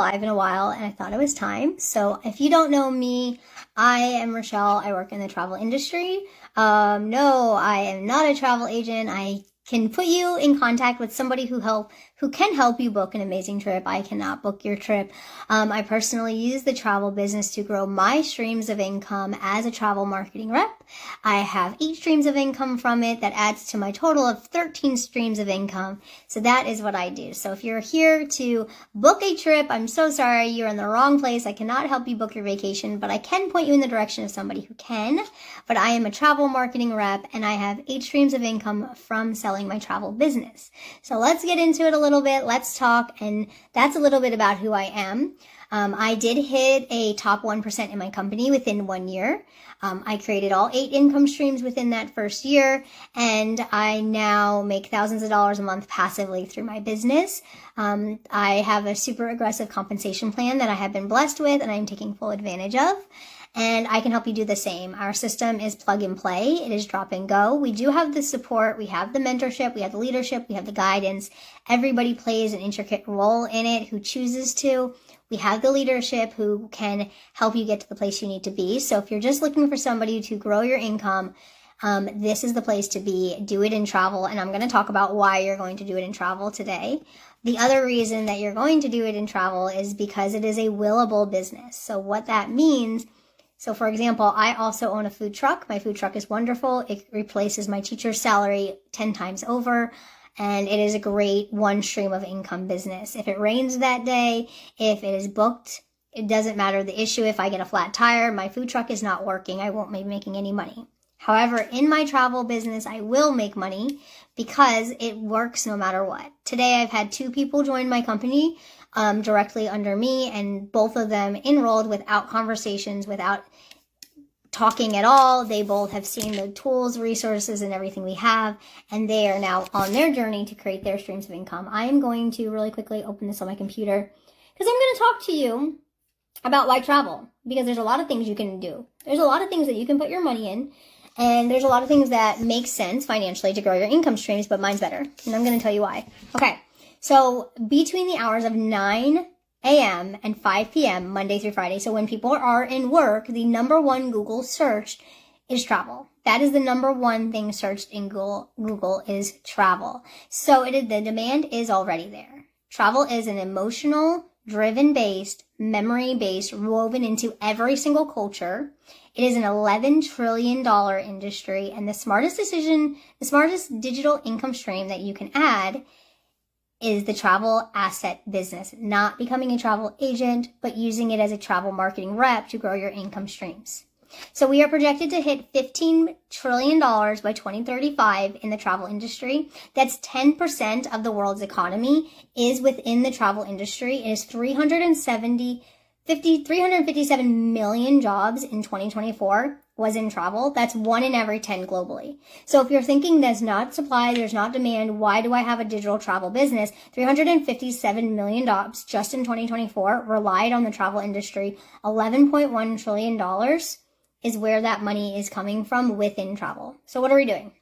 live in a while, and I thought it was time. So if you don't know me, I am Rochelle. I work in the travel industry. No, I am not a travel agent. I can put you in contact with somebody who can help you book an amazing trip. I cannot book your trip. I personally use the travel business to grow my streams of income as a travel marketing rep. I have 8 streams of income from it that adds to my total of 13 streams of income. So that is what I do. So if you're here to book a trip, I'm so sorry, you're in the wrong place. I cannot help you book your vacation, but I can point you in the direction of somebody who can. But I am a travel marketing rep, and I have 8 streams of income from selling my travel business. So let's get into it a little bit. Let's talk. And that's a little bit about who I am. I did hit a top 1% in my company within 1 year. I created all 8 income streams within that first year, and I now make thousands of dollars a month passively through my business. I have a super aggressive compensation plan that I have been blessed with, and I'm taking full advantage of. And I can help you do the same. Our system is plug and play. It is drop and go. We do have the support. We have the mentorship. We have the leadership. We have the guidance. Everybody plays an intricate role in it who chooses to. We have the leadership who can help you get to the place you need to be. So if you're just looking for somebody to grow your income, this is the place to be. Do it in travel. And I'm going to talk about why you're going to do it in travel today. The other reason that you're going to do it in travel is because it is a willable business. So what that means, so for example, I also own a food truck. My food truck is wonderful. It replaces my teacher's salary 10 times over. And it is a great one stream of income business. If it rains that day, if it is booked, it doesn't matter the issue. If I get a flat tire, my food truck is not working. I won't be making any money. However, in my travel business, I will make money because it works no matter what. Today, I've had 2 people join my company directly under me, and both of them enrolled without conversations, without talking at all. They both have seen the tools, resources, and everything we have, and they are now on their journey to create their streams of income. I am going to really quickly open this on my computer because I'm going to talk to you about why travel, because there's a lot of things you can do. There's a lot of things that you can put your money in, and there's a lot of things that make sense financially to grow your income streams, but mine's better, and I'm going to tell you why. Okay, so between the hours of 9 a.m. and 5 p.m. Monday through Friday. So when people are in work, the number 1 Google searched is travel. That is the number 1 thing searched in Google is travel. So the demand is already there. Travel is an emotional, driven-based, memory-based, woven into every single culture. It is an $11 trillion industry, and the smartest digital income stream that you can add is the travel asset business, not becoming a travel agent, but using it as a travel marketing rep to grow your income streams. So we are projected to hit $15 trillion by 2035 in the travel industry. That's 10% of the world's economy is within the travel industry. It is 357 million jobs in 2024 was in travel. That's 1 in every 10 globally. So if you're thinking there's not supply, there's not demand, why do I have a digital travel business? 357 million jobs just in 2024 relied on the travel industry. $11.1 trillion is where that money is coming from within travel. So what are we doing?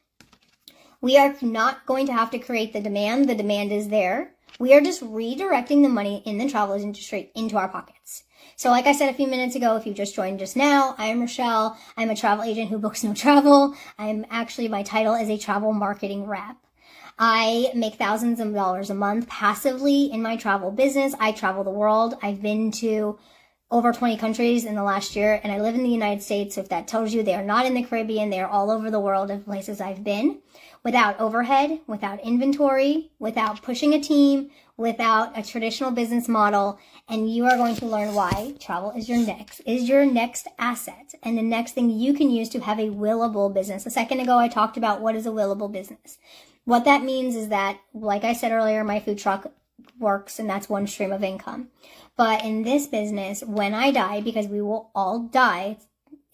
We are not going to have to create the demand. The demand is there. We are just redirecting the money in the travel industry into our pockets. So like I said a few minutes ago, if you just joined just now, I am Rochelle. I'm a travel agent who books no travel. My title is a travel marketing rep. I make thousands of dollars a month passively in my travel business. I travel the world. I've been to over 20 countries in the last year, and I live in the United States. So if that tells you they are not in the Caribbean, they are all over the world of places I've been. Without overhead, without inventory, without pushing a team, without a traditional business model, and you are going to learn why travel is your next asset and the next thing you can use to have a willable business. A second ago, I talked about what is a willable business. What that means is that, like I said earlier, my food truck works, and that's 1 stream of income. But in this business, when I die, because we will all die,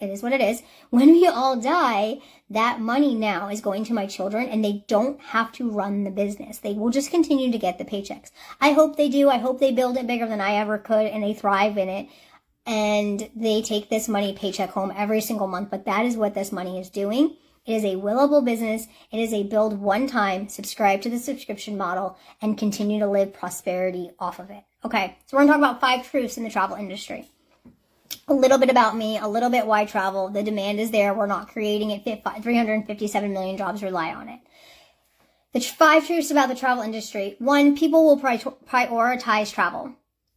it is what it is. When we all die, that money now is going to my children, and they don't have to run the business. They will just continue to get the paychecks. I hope they do. I hope they build it bigger than I ever could, and they thrive in it. And they take this money paycheck home every single month. But that is what this money is doing. It is a willable business. It is a build one time, subscribe to the subscription model, and continue to live prosperity off of it. Okay, so we're going to talk about 5 truths in the travel industry. A little bit about me, a little bit why travel. The demand is there. We're not creating it. 357 million jobs rely on it. The 5 truths about the travel industry. 1, people will prioritize travel.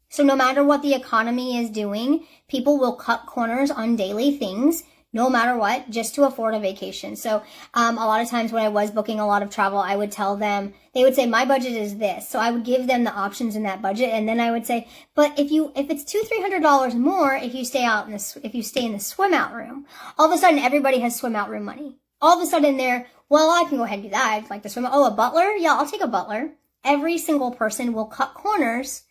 So no matter what the economy is doing, people will cut corners on daily things, no matter what, just to afford a vacation. So a lot of times when I was booking a lot of travel, I would tell them, they would say, my budget is this. So I would give them the options in that budget. And then I would say, but if it's $200-$300 more, if you stay in the swim out room, all of a sudden everybody has swim out room money. All of a sudden well, I can go ahead and do that. I'd like to swim. Oh, a butler? Yeah, I'll take a butler. Every single person will cut corners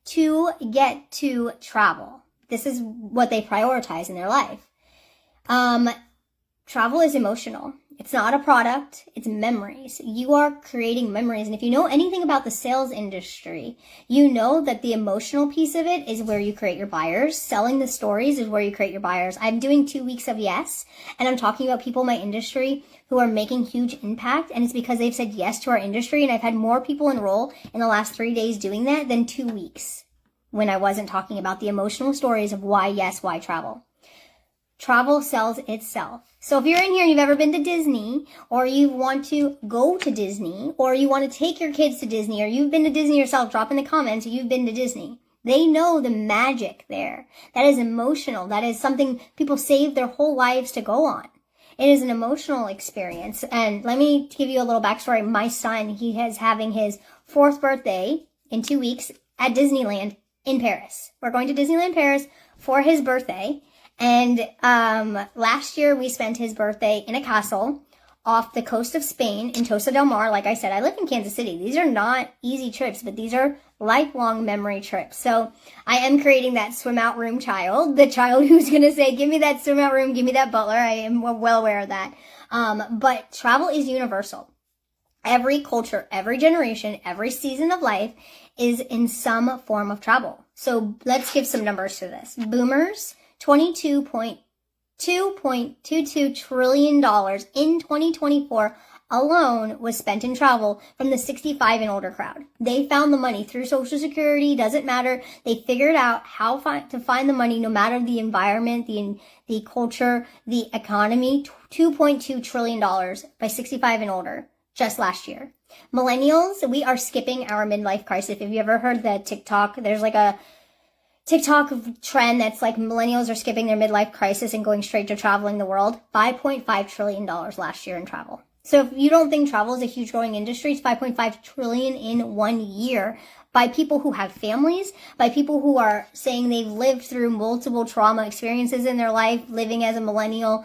to get to travel. This is what they prioritize in their life. Travel is emotional. It's not a product. It's memories. You are creating memories. And if you know anything about the sales industry, you know that the emotional piece of it is where you create your buyers. Selling the stories is where you create your buyers. I'm doing 2 weeks of yes, and I'm talking about people in my industry who are making huge impact. And it's because they've said yes to our industry. And I've had more people enroll in the last 3 days doing that than 2 weeks when I wasn't talking about the emotional stories of why yes, why travel. Travel sells itself. So if you're in here and you've ever been to Disney, or you want to go to Disney, or you want to take your kids to Disney, or you've been to Disney yourself, drop in the comments you've been to Disney. They know the magic there. That is emotional. That is something people save their whole lives to go on. It is an emotional experience. And let me give you a little backstory. My son, he is having his 4th birthday in 2 weeks at Disneyland in Paris. We're going to Disneyland Paris for his birthday. And last year we spent his birthday in a castle off the coast of Spain in Tosa del Mar. Like I said, I live in Kansas City. These are not easy trips, but these are lifelong memory trips. So I am creating that swim out room child, the child who's going to say, give me that swim out room, give me that butler. I am well aware of that. But travel is universal. Every culture, every generation, every season of life is in some form of travel. So let's give some numbers to this. Boomers, $22.22 trillion in 2024 alone was spent in travel from the 65 and older crowd. They found the money through Social Security, doesn't matter. They figured out how to find the money no matter the environment, the culture, the economy. $2.2 trillion by 65 and older just last year. Millennials, we are skipping our midlife crisis. If you ever heard the TikTok, there's like a TikTok trend that's like millennials are skipping their midlife crisis and going straight to traveling the world. $5.5 trillion last year in travel. So if you don't think travel is a huge growing industry, it's $5.5 trillion in 1 year by people who have families, by people who are saying they've lived through multiple trauma experiences in their life, living as a millennial,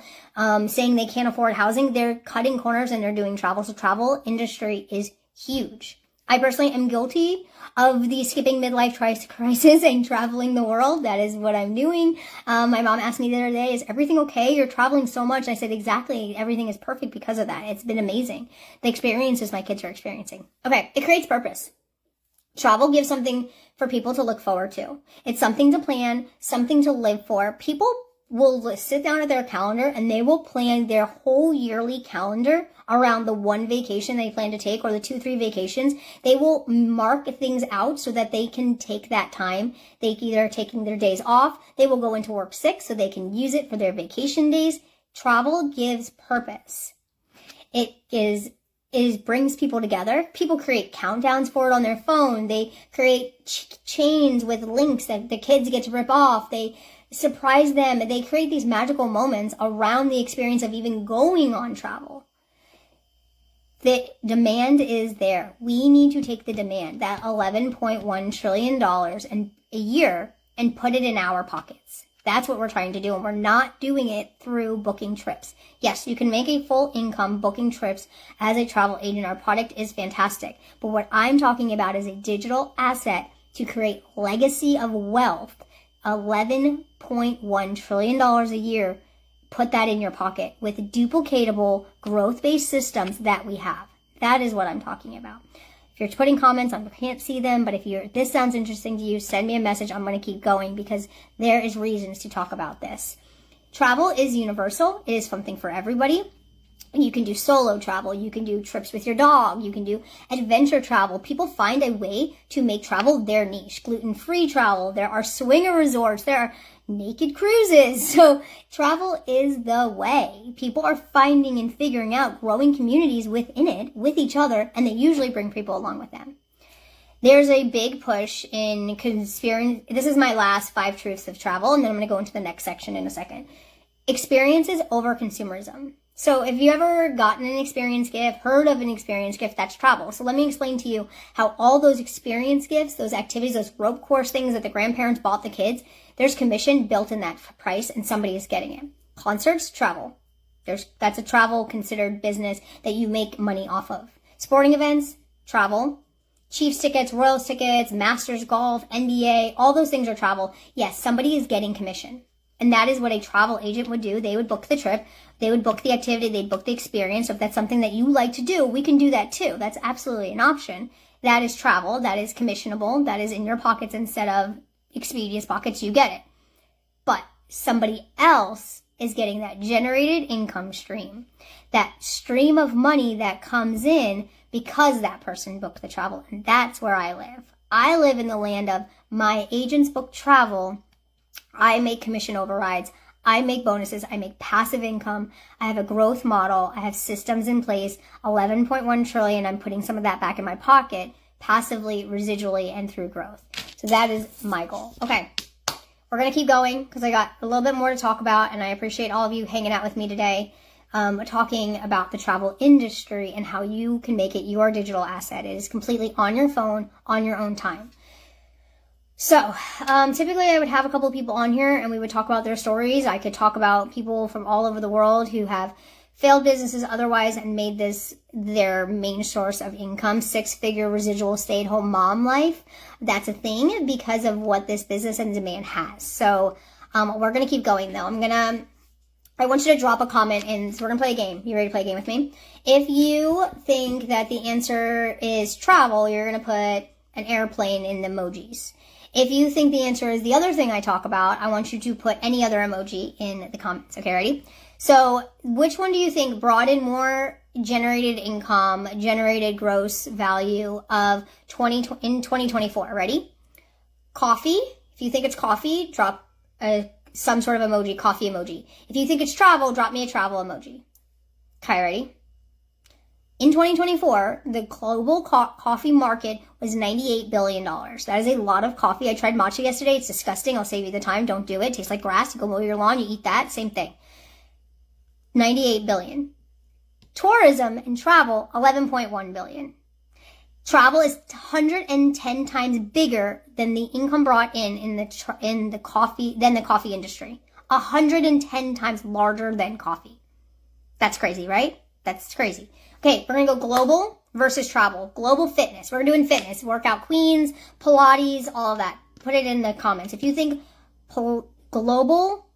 saying they can't afford housing. They're cutting corners and they're doing travel. So travel industry is huge. I personally am guilty of the skipping midlife crisis and traveling the world. That is what I'm doing. My mom asked me the other day, is everything okay? You're traveling so much. I said, exactly. Everything is perfect because of that. It's been amazing. The experiences my kids are experiencing. Okay. It creates purpose. Travel gives something for people to look forward to. It's something to plan, something to live for. People will sit down at their calendar and they will plan their whole yearly calendar around the one vacation they plan to take or the 2-3 vacations. They will mark things out so that they can take that time. They either are taking their days off. They will go into work sick so they can use it for their vacation days. Travel gives purpose. It brings people together. People create countdowns for it on their phone. They create chains with links that the kids get to rip off. They surprise them. They create these magical moments around the experience of even going on travel. The demand is there. We need to take the demand, that $11.1 trillion and a year, and put it in our pockets. That's what we're trying to do, and we're not doing it through booking trips. Yes, you can make a full income booking trips as a travel agent. Our product is fantastic. But what I'm talking about is a digital asset to create legacy of wealth. $11.1 trillion a year. Put that in your pocket with duplicatable growth-based systems that we have. That is what I'm talking about. If you're putting comments, I can't see them, but if this sounds interesting to you, send me a message. I'm going to keep going because there is reasons to talk about this. Travel is universal. It is something for everybody. You can do solo travel. You can do trips with your dog. You can do adventure travel. People find a way to make travel their niche. Gluten-free travel. There are swinger resorts. There are naked cruises. So travel is the way. People are finding and figuring out growing communities within it, with each other, and they usually bring people along with them. There's a big push in conspiracy. This is my last 5 truths of travel, and then I'm going to go into the next section in a second. Experiences over consumerism. So if you ever gotten an experience gift, heard of an experience gift, that's travel. So let me explain to you how all those experience gifts, those activities, those rope course things that the grandparents bought the kids, there's commission built in that price and somebody is getting it. Concerts, travel. That's a travel considered business that you make money off of. Sporting events, travel. Chiefs tickets, Royals tickets, Masters golf, NBA, all those things are travel. Yes, somebody is getting commission. And that is what a travel agent would do. They would book the trip. They would book the activity. They'd book the experience. So if that's something that you like to do, we can do that too. That's absolutely an option. That is travel. That is commissionable. That is in your pockets instead of Expedia's pockets. You get it. But somebody else is getting that generated income stream. That stream of money that comes in because that person booked the travel. And that's where I live. I live in the land of my agents book travel. I make commission overrides. I make bonuses. I make passive income. I have a growth model. I have systems in place. 11.1 trillion. I'm putting some of that back in my pocket, passively, residually, and through growth. So that is my goal. Okay. We're going to keep going because I got a little bit more to talk about, and I appreciate all of you hanging out with me today, talking about the travel industry and how you can make it your digital asset. It is completely on your phone, on your own time. So, typically I would have a couple of people on here and we would talk about their stories. I could talk about people from all over the world who have failed businesses otherwise and made this their main source of income, 6-figure residual stay-at-home mom life. That's a thing because of what this business and demand has. So, we're going to keep going though. I want you to drop a comment and so we're going to play a game. You ready to play a game with me? If you think that the answer is travel, you're going to put an airplane in the emojis. If you think the answer is the other thing I talk about, I want you to put any other emoji in the comments. Okay, ready? So which one do you think brought in more generated income, generated gross value of in 2024? Ready? Coffee. If you think it's coffee, drop some sort of emoji, coffee emoji. If you think it's travel, drop me a travel emoji. Okay, ready? In 2024, the global coffee market was $98 billion. That is a lot of coffee. I tried matcha yesterday. It's disgusting. I'll save you the time. Don't do it. It tastes like grass. You go mow your lawn. You eat that. Same thing. 98 billion. Tourism and travel, 11.1 billion. Travel is 110 times bigger than the income brought in the coffee industry. 110 times larger than coffee. That's crazy, right? That's crazy. Okay, we're going to go global versus travel. Global fitness. We're doing fitness. Workout queens, Pilates, all of that. Put it in the comments. If you think global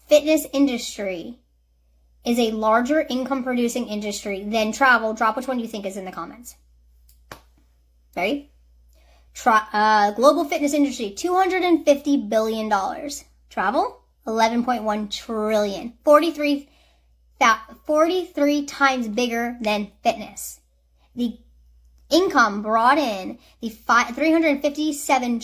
fitness industry is a larger income producing industry than travel, drop which one you think is in the comments. Ready? Global fitness industry, $250 billion. Travel, 11.1 trillion. 43 times bigger than fitness. The income brought in, the 357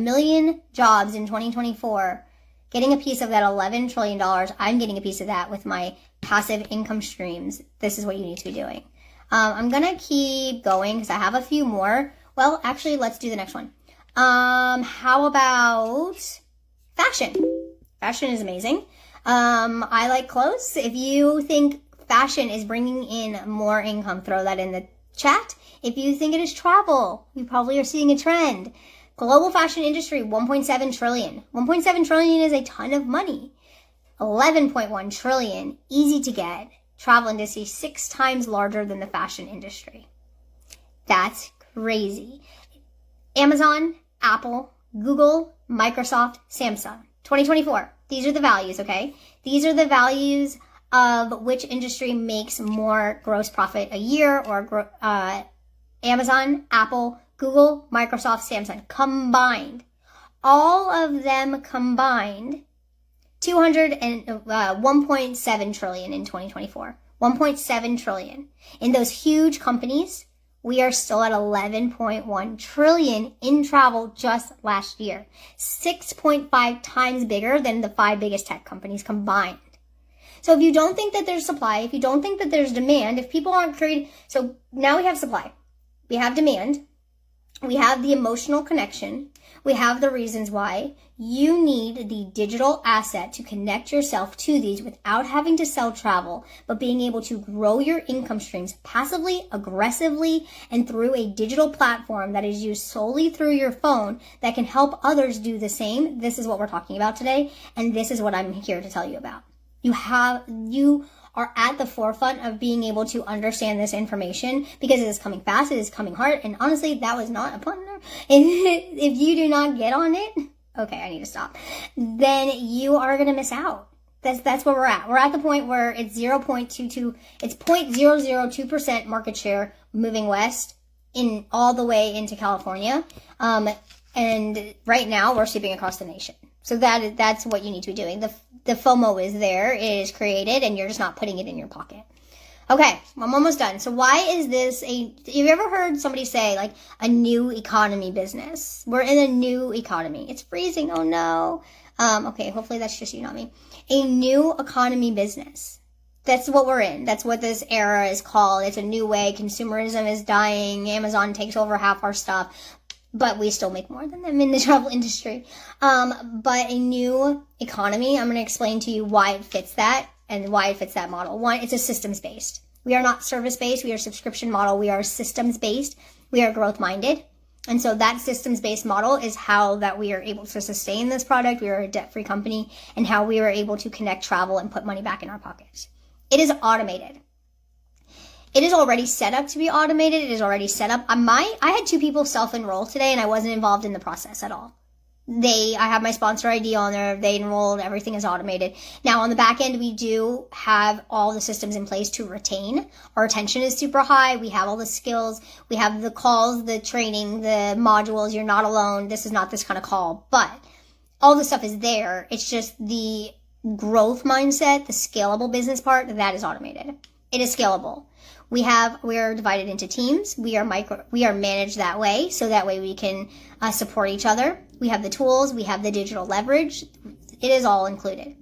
million jobs in 2024, getting a piece of that $11 trillion. I'm getting a piece of that with my passive income streams. This is what you need to be doing. I'm going to keep going because I have a few more. Well, actually, let's do the next one. How about fashion? Fashion is amazing. I like clothes. If you think fashion is bringing in more income, throw that in the chat. If you think it is travel, you probably are seeing a trend. Global fashion industry, 1.7 trillion. 1.7 trillion is a ton of money. 11.1 trillion, easy to get. Travel industry, 6 times larger than the fashion industry. That's crazy. Amazon, Apple, Google, Microsoft, Samsung. 2024. These are the values, okay? These are the values of which industry makes more gross profit a year, or Amazon, Apple, Google, Microsoft, Samsung combined. All of them combined, 1.7 trillion in 2024. 1.7 trillion. In those huge companies, we are still at 11.1 trillion in travel just last year. 6.5 times bigger than the 5 biggest tech companies combined. So if you don't think that there's supply, if you don't think that there's demand, if people aren't creating, so now we have supply, we have demand, we have the emotional connection, we have the reasons why. You need the digital asset to connect yourself to these without having to sell travel, but being able to grow your income streams passively, aggressively, and through a digital platform that is used solely through your phone that can help others do the same. This is what we're talking about today, and this is what I'm here to tell you about. You are at the forefront of being able to understand this information because it is coming fast, it is coming hard, and honestly, that was not a pun. If you do not get on it, okay, I need to stop, then you are going to miss out. That's where we're at. We're at the point where it's 0.22, it's 0.002% market share moving west in all the way into California. And right now we're sweeping across the nation. So that's what you need to be doing. The FOMO is there, it is created, and you're just not putting it in your pocket. Okay, I'm almost done. So why is this have you ever heard somebody say like a new economy business? We're in a new economy. It's freezing, oh no. Okay, hopefully that's just you, not me. A new economy business. That's what we're in. That's what this era is called. It's a new way. Consumerism is dying. Amazon takes over half our stuff. But we still make more than them in the travel industry. But a new economy, I'm going to explain to you why it fits that and why it fits that model. One, it's a systems-based. We are not service-based. We are subscription model. We are systems-based. We are growth-minded. And so that systems-based model is how that we are able to sustain this product. We are a debt-free company, and how we are able to connect travel and put money back in our pockets. It is automated. It is already set up to be automated. It is already set up. I had 2 people self-enroll today, and I wasn't involved in the process at all. I have my sponsor ID on there. They enrolled. Everything is automated. Now, on the back end, we do have all the systems in place to retain. Our retention is super high. We have all the skills. We have the calls, the training, the modules. You're not alone. This is not this kind of call. But all the stuff is there. It's just the growth mindset, the scalable business part, that is automated. It is scalable. We are divided into teams. We are managed that way. So that way we can support each other. We have the tools. We have the digital leverage. It is all included.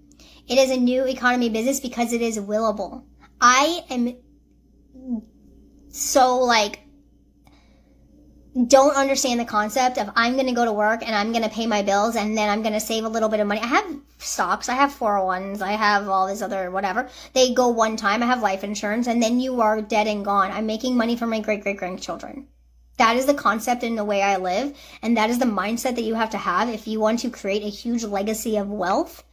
It is a new economy business because it is willable. I am so don't understand the concept of I'm going to go to work and I'm going to pay my bills and then I'm going to save a little bit of money. I have stocks, I have 401s, I have all this other whatever. They go one time, I have life insurance, and then you are dead and gone. I'm making money for my great-great-grandchildren. That is the concept in the way I live, and that is the mindset that you have to have if you want to create a huge legacy of wealth,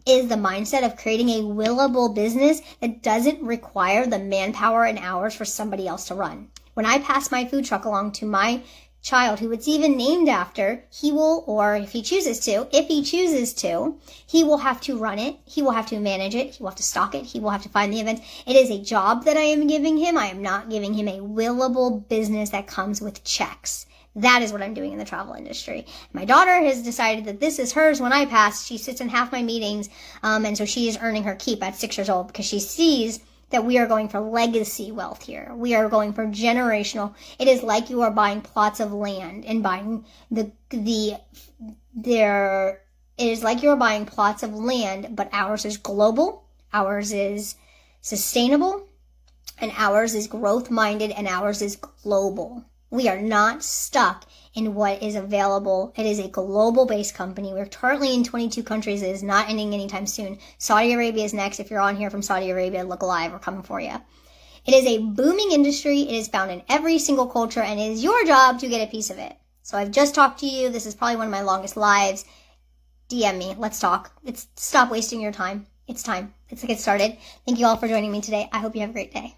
is the mindset of creating a willable business that doesn't require the manpower and hours for somebody else to run. When I pass my food truck along to my child, who it's even named after, he will, or if he chooses to, he will have to run it. He will have to manage it. He will have to stock it. He will have to find the events. It is a job that I am giving him. I am not giving him a willable business that comes with checks. That is what I'm doing in the travel industry. My daughter has decided that this is hers when I pass. She sits in half my meetings, and so she is earning her keep at 6 years old because she sees that we are going for legacy wealth here. We are going for generational. It is like you are buying plots of land and buying it is like you're buying plots of land, but ours is global, ours is sustainable, and ours is growth-minded, and ours is global. We are not stuck in what is available. It is a global-based company. We're currently in 22 countries. It is not ending anytime soon. Saudi Arabia is next. If you're on here from Saudi Arabia, look alive. We're coming for you. It is a booming industry. It is found in every single culture, and it is your job to get a piece of it. So I've just talked to you. This is probably one of my longest lives. DM me. Let's talk. Stop wasting your time. It's time. Let's get started. Thank you all for joining me today. I hope you have a great day.